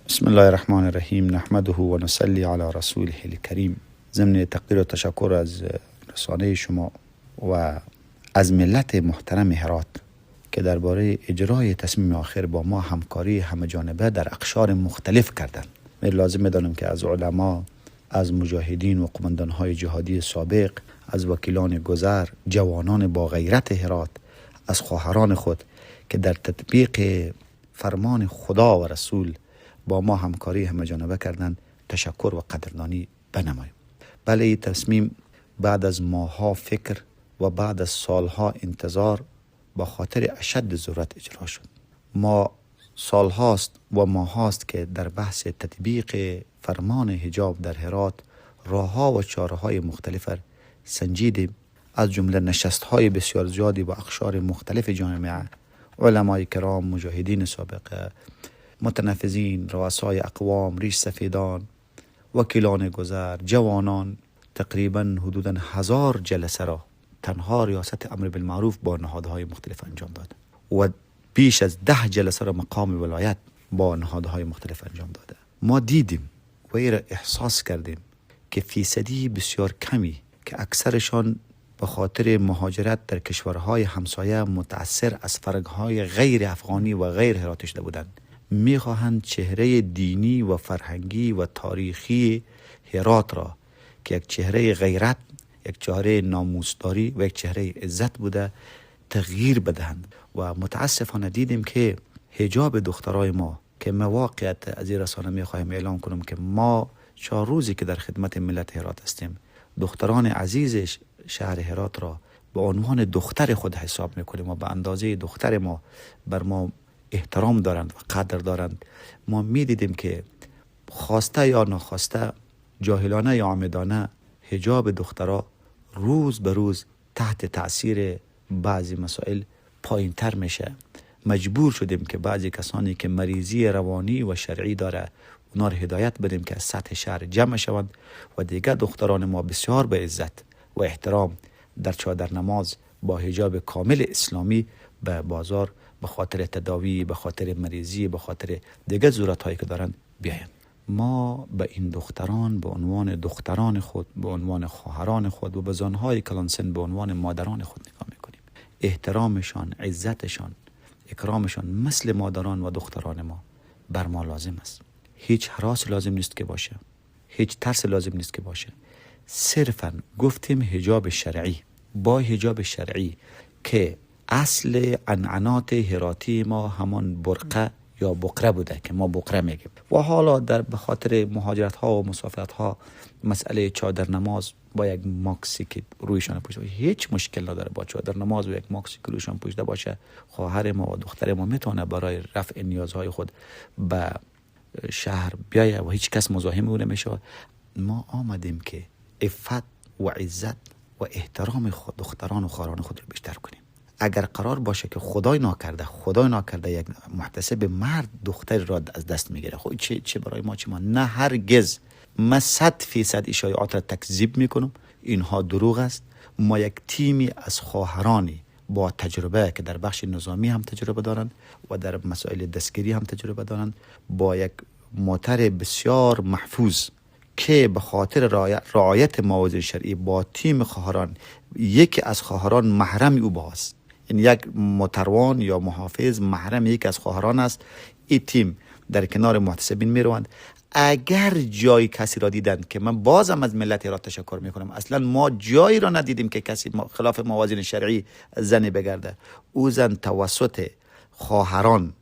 بسم الله الرحمن الرحیم نحمده و نصلی علی رسوله الکریم. ضمن تقدیر و تشکر از رسانه شما و از ملت محترم هرات که درباره اجرای تصمیم آخر با ما همکاری همه جانبه در اقشار مختلف کردند. من لازم می‌دانم که از علما، از مجاهدین و قماندان‌های جهادی سابق، از وکیلان گذر، جوانان با غیرت هرات، از خواهران خود که در تطبیق فرمان خدا و رسول با ما همکاری همه جانبه کردند تشکر و قدردانی بنماییم. بله، این تصمیم بعد از ماها فکر و بعد از سالها انتظار با خاطر اشد ضرورت اجرا شد. ما سالهاست و ماهاست که در بحث تطبیق فرمان حجاب در هرات راهها و چاره‌های مختلف سنجیدیم، از جمله نشست‌های بسیار زیادی با اقشار مختلف جامعه، علمای کرام، مجاهدین سابقه، متنفذین، رؤسای اقوام، ریش سفیدان، وکیلان گذر، جوانان، تقریبا حدوداً 1000 جلسه را تنها ریاست امر بالمعروف با نهادهای مختلف انجام داد و بیش از 10 جلسه را مقام ولایت با نهادهای مختلف انجام داده. ما دیدیم و این را احساس کردیم که فیصدی بسیار کمی که اکثرشان به خاطر مهاجرت در کشورهای همسایه متأثر از فرقهای غیر افغانی و غیر هراتی شده بودند، میخواهند چهره دینی و فرهنگی و تاریخی هرات را که یک چهره غیرت، یک چهره ناموسداری و یک چهره عزت بوده تغییر بدهند. و متاسفانه دیدیم که حجاب دخترای ما که مواقعیت از این رسانه میخواهیم اعلام کنم که ما 4 روزی که در خدمت ملت هرات هستیم، دختران عزیز شهر هرات را به عنوان دختر خود حساب میکنیم و به اندازه دختر ما بر ما احترام دارند و قدر دارند. ما میدیدیم که خواسته یا ناخواسته، جاهلانه یا عامدانه، حجاب دخترها روز به روز تحت تأثیر بعضی مسائل پایین تر میشه. مجبور شدیم که بعضی کسانی که مریضی روانی و شرعی داره اونا رو هدایت بدیم که از سطح شهر جمع شوند و دیگه دختران ما بسیار به عزت و احترام در چادر نماز با حجاب کامل اسلامی به بازار به خاطر تداوی، به خاطر مریضی، به خاطر دیگه ضرورت‌هایی که دارن بیاین. ما به این دختران به عنوان دختران خود، به عنوان خواهران خود و به زنهای کلانسن به عنوان مادران خود نگاه میکنیم. احترامشان، عزتشان، اکرامشان مثل مادران و دختران ما بر ما لازم است. هیچ هراس لازم نیست که باشه، هیچ ترس لازم نیست که باشه. صرفاً گفتیم حجاب شرعی. با حجاب شرعی که اصل عنعنات هراتی ما همان برقه یا بقره بوده که ما بقره میگیم و حالا در به خاطر مهاجرت ها و مسافرت ها مسئله چادر نماز با یک ماکسی که رویشان پوشیده باشه هیچ مشکل نداره. با چادر نماز و یک ماکسی که رویشان پوشیده باشه خواهر ما و دختر ما میتونه برای رفع نیازهای خود به شهر بیایه و هیچ کس مزاحم او نمیشه. ما آمدیم که عفت و عزت و احترام خود دختران و خواهران خود رو بیشتر کنیم. اگر قرار باشه که خدای ناکرده یک محتسب مرد دختر را از دست میگیره، خب چه برای ما چه ما؟ نه هرگز. من 100% اشاعات را تکذیب میکنم، اینها دروغ است. ما یک تیمی از خواهرانی با تجربه که در بخش نظامی هم تجربه دارند و در مسائل دستگیری هم تجربه دارند، با یک موتر بسیار محفوظ که به خاطر رعایت موازین شرعی با تیم خواهران، یکی از خواهران محرم او باست، این یک متروان یا محافظ محرم یکی از خواهران است. این تیم در کنار محتسبین میروند. اگر جای کسی را دیدند که من بازم از ملت را تشکر میکنم، اصلا ما جایی را ندیدیم که کسی خلاف موازین شرعی زنی بگرده. او زن توسط خواهران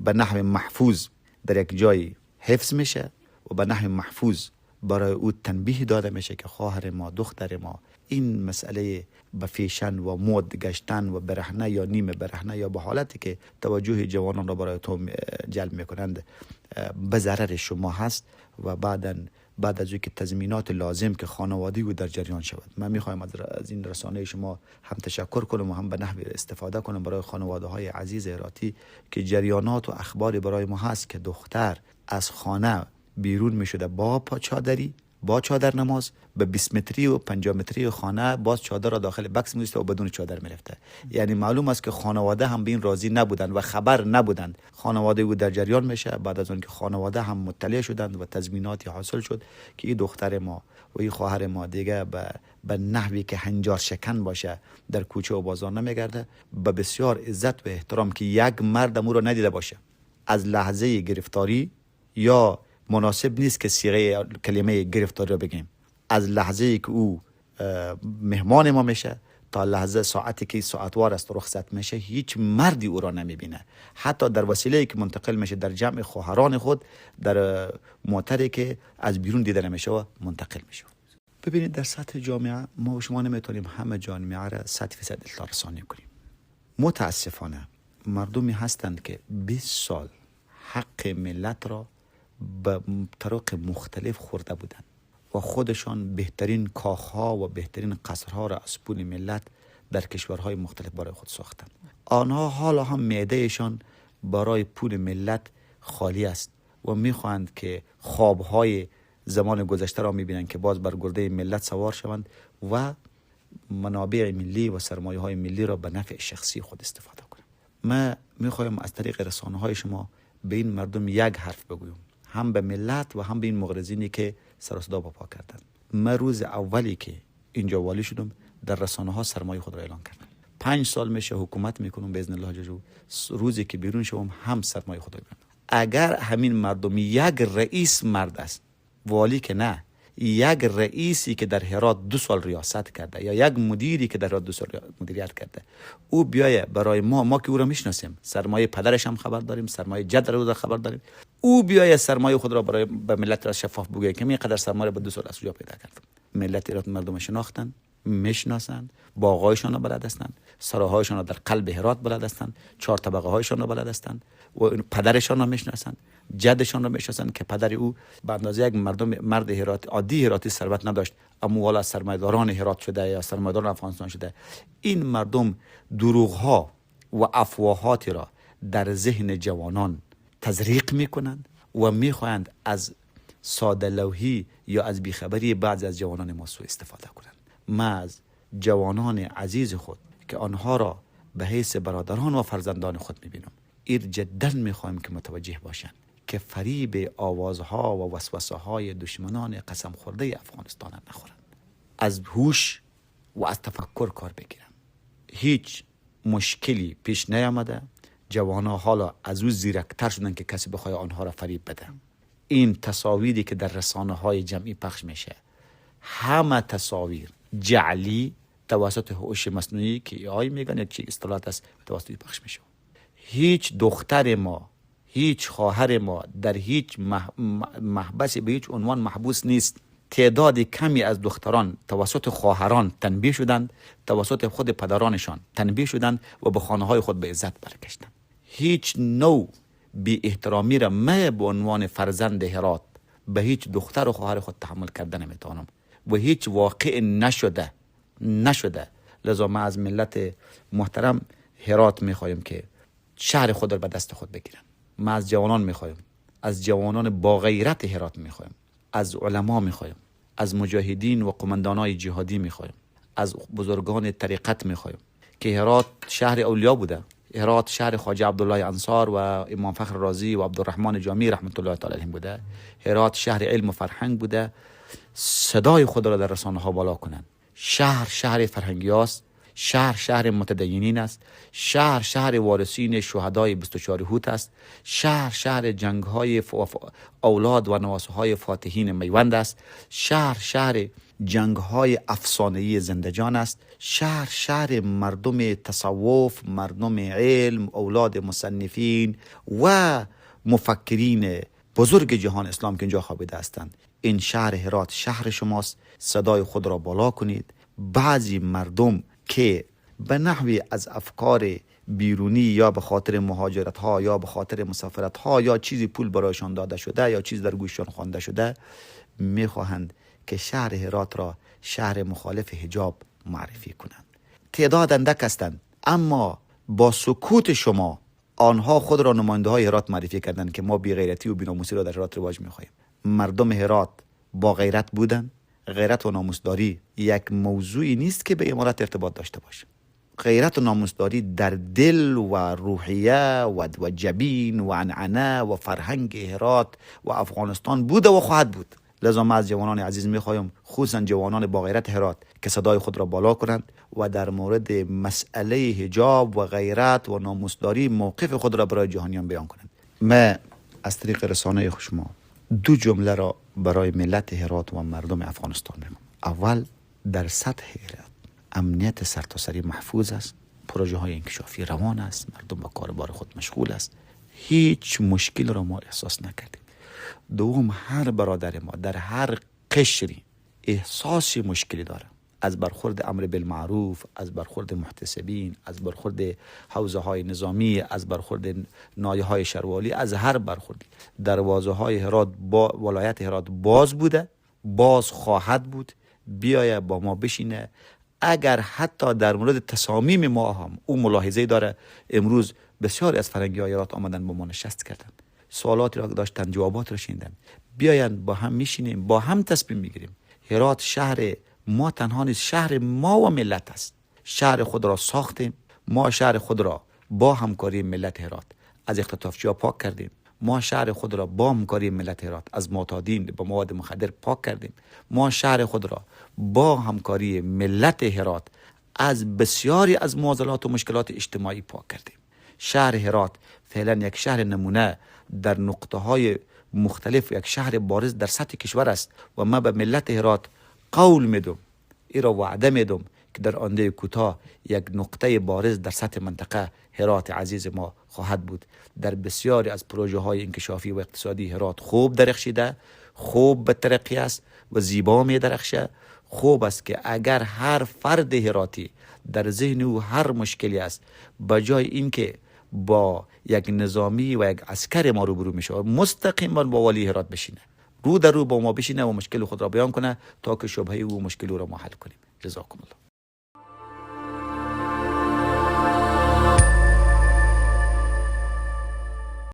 به نحو محفوظ در یک جای حفظ میشه و به نحو محفوظ برای او تنبیه داده میشه که خواهر ما، دختر ما، این مسئله به فیشن و مد گشتن و برهنه یا نیمه برهنه یا به حالتی که توجه جوانان را برای تو جلب میکنند به ضرر شما هست و بعد از اینکه تضمینات لازم که خانوادگی او در جریان شود. من میخوایم از این رسانه شما هم تشکر کنم و هم به نحو استفاده کنم برای خانواده های عزیز هراتی که جریانات و اخباری برای ما هست که دختر از خانه بیرون می شده با چادری، با چادر نماز، به 20 متری و 50 متری خانه باز چادر را داخل بکس می‌ذاشته و بدون چادر می‌رفته. یعنی معلوم است که خانواده هم به این راضی نبودند و خبر نبودند. خانواده او در جریان میشه. بعد از اون که خانواده هم مطلع شدند و تضمیناتی حاصل شد که این دختر ما و این خواهر ما دیگه به نحوی که هنجار شکن باشه در کوچه و بازار نمیگرده، به بسیار عزت و احترام که یک مرد او را ندیده باشه. از لحظه گرفتاری، یا مناسب نیست که صیغه کلمه گرفتاری رو بگیم، از لحظه که او مهمان ما میشه تا لحظه ساعتی که ساعتوار است رخصت میشه، هیچ مردی او را نمیبینه. حتی در وسیله‌ای که منتقل میشه در جمع خواهران خود، در موتری که از بیرون دیده نمیشه و منتقل میشه. ببینید در سطح جامعه ما و شما نمیتونیم همه جامعه را 100% اطلاع رسانی کنیم. متاسفانه مردمی هستند که 20 سال حق ملت را به طرق مختلف خورده بودند و خودشان بهترین کاخها و بهترین قصرها را از پول ملت در کشورهای مختلف برای خود ساختند. آنها حالا هم معدهشان برای پول ملت خالی است و میخواهند که خوابهای زمان گذشته را میبینند که باز بر گرده ملت سوار شوند و منابع ملی و سرمایه های ملی را به نفع شخصی خود استفاده کنند. ما میخوایم از طریق رسانه های شما به این مردم یک حرف بگویم، هم به ملت و هم به این مغرضینی که سر و صدا برپا کردند. من روز اولی که اینجا والی شدم در رسانه ها سرمایه خود را اعلان کردم. 5 سال میشه حکومت میکنم باذن الله جل. روزی که بیرون شوم هم سرمایه خود را بیارم. اگر همین مردم یک رئیس مرد است، والی که نه، یک رئیسی که در هرات 2 سال ریاست کرده یا یک مدیری که در هرات 2 سال مدیریت کرده، او بیایه برای ما که او را میشناسیم، سرمایه پدرش هم خبر داریم، سرمایه جد را خبر داریم، او بیایه سرمایه خود را برای به ملت را شفاف بگه که می قدر سرمایه به 2 سال از کجا پیدا کردم. ملت ایران مردم شناختن، میشناسند، باغایشان را بلد هستند، سراهایشان را در قلب هرات بلد هستند، 4 طبقه هایشان را بلد هستند و پدرشان را میشناسند، جدشان را میشناسند که پدر او به اندازه یک مرد هرات عادی هراتی ثروت نداشت، اما والا سرمایه‌داران هرات شده یا سرمایه‌داران افغانستان شده. این مردم دروغ ها و افواهاتی را در ذهن جوانان تزریق میکنند و میخواهند از ساده لوحی یا از بیخبری بعضی از جوانان ما سوء استفاده کنند. ما از جوانان عزیز خود که آنها را به حیث برادران و فرزندان خود میبینم، این جدا میخوایم که متوجه باشند که فریب آوازها و وسوسه های دشمنان قسم خورده افغانستان نخورند. از هوش و از تفکر کار بگیرند. هیچ مشکلی پیش نیامده. جوانها حالا از او زیرکتر شدن که کسی بخواد آنها را فریب بده. این تصاویری که در رسانه های جمعی پخش میشه، همه تصاویر جعلی توسط هوش مصنوعی که AI میگن یک چی اصطلاحات است توسط پخش میشه. هیچ دختر ما، هیچ خواهر ما در هیچ محبسی به هیچ عنوان محبوس نیست. تعداد کمی از دختران توسط خواهران تنبیه شدند، توسط خود پدرانشان تنبیه شدند و به خانه های خود به عزت برگشتند. هیچ نوع بی احترامی را من به عنوان فرزند هرات به هیچ دختر و خواهر خود تحمل کردن نمیتوانم و هیچ واقع نشده. لذا ما از ملت محترم هرات میخوایم که شهر خود را به دست خود بگیرن. ما از جوانان میخوایم، از جوانان با غیرت هرات میخوایم، از علما میخوایم، از مجاهدین و قماندانای جهادی میخوایم، از بزرگان طریقت میخوایم که هرات شهر اولیا بوده. هرات شهر خواجه عبدالله انصار و امام فخر رازی و عبدالرحمن جامی رحمت الله تعالی علیهم بوده. هرات شهر علم و فرهنگ بوده. صدای خود را در رسانه ها بالا کنند. شهر فرهنگیاست، شهر متدینین است، شهر وارثین شهدای 24 هوت است، شهر جنگ های اولاد و نواسه های فاتحین میوند است، شهر جنگ های افسانه‌ای زندجان است، شهر مردم تصوف، مردم علم، اولاد مصنفین و مفکرین بزرگ جهان اسلام که اینجا خوابیده هستند. این شهر هرات شهر شماست. صدای خود را بالا کنید. بعضی مردم که به نحوی از افکار بیرونی یا به خاطر مهاجرت ها یا به خاطر مسافرت ها یا چیزی پول برایشان داده شده یا چیز در گوششان خوانده شده، میخواهند که شهر هرات را شهر مخالف حجاب معرفی کنند. تعداد اندک هستند، اما با سکوت شما آنها خود را نماینده های هرات معرفی کردند که ما بی‌غیرتی و بی‌ناموسی را در هرات رواج میخواهیم. مردم هرات با غیرت بودن. غیرت و ناموسداری یک موضوعی نیست که به امارت ارتباط داشته باشه. غیرت و ناموسداری در دل و روحیه و جبین و عنعنه و فرهنگ هرات و افغانستان بوده و خواهد بود. لذا من از جوانان عزیز میخوایم، خصوصا جوانان با غیرت هرات، که صدای خود را بالا کنند و در مورد مسئله حجاب و غیرت و ناموسداری موقف خود را برای جهانیان بیان کنند. من از طریق رسانه شما 2 جمله را برای ملت هرات و مردم افغانستان میگم. اول، در سطح هرات امنیت سرتاسری محفوظ است، پروژه های انکشافی روان است، مردم با کاربار خود مشغول است، هیچ مشکل را ما احساس نکردیم. دوم، هر برادر ما در هر قشری احساس مشکلی داره، از برخورد امر بالمعروف، از برخورد محتسبین، از برخورد حوزه های نظامی، از برخورد نایه های شروالی، از هر برخوردی دروازه های هرات با ولایت هرات باز بوده، باز خواهد بود. بیایه با ما بشینه. اگر حتی در مورد تصامیم ما هم او ملاحظه داره، امروز بسیار از فرنگی های هرات آمدن با ما نشست کردن، سوالاتی را داشتن، جوابات را شنیدن. بیاین با هم میشینیم، با هم تصمیم میگیریم. هرات شهر ما تنها نیست، شهر ما و ملت است. شهر خود را ساختیم. ما شهر خود را با همکاری ملت هرات از اختطافچی‌ها پاک کردیم. ما شهر خود را با همکاری ملت هرات از معتادین با مواد مخدر پاک کردیم. ما شهر خود را با همکاری ملت هرات از بسیاری از معضلات و مشکلات اجتماعی پاک کردیم. شهر هرات فعلا یک شهر نمونه در نقطه‌های مختلف، یک شهر بارز در سطح کشور است و ما به ملت هرات قول میدم، ایرا وعده میدم که در آینده کوتاه یک نقطه بارز در سطح منطقه هرات عزیز ما خواهد بود. در بسیاری از پروژه های انکشافی و اقتصادی هرات خوب درخشیده، خوب به ترقی است و زیبا می درخشه. خوب است که اگر هر فرد هراتی در ذهن او هر مشکلی است، بجای اینکه با یک نظامی و یک عسکر ما روبرو میشه، مستقیما با والی هرات بشینه، رو در رو با ما بشینه و مشکل خود را بیان کنه تا که شبهه او مشکل را ما حل کنیم. جزاکم الله.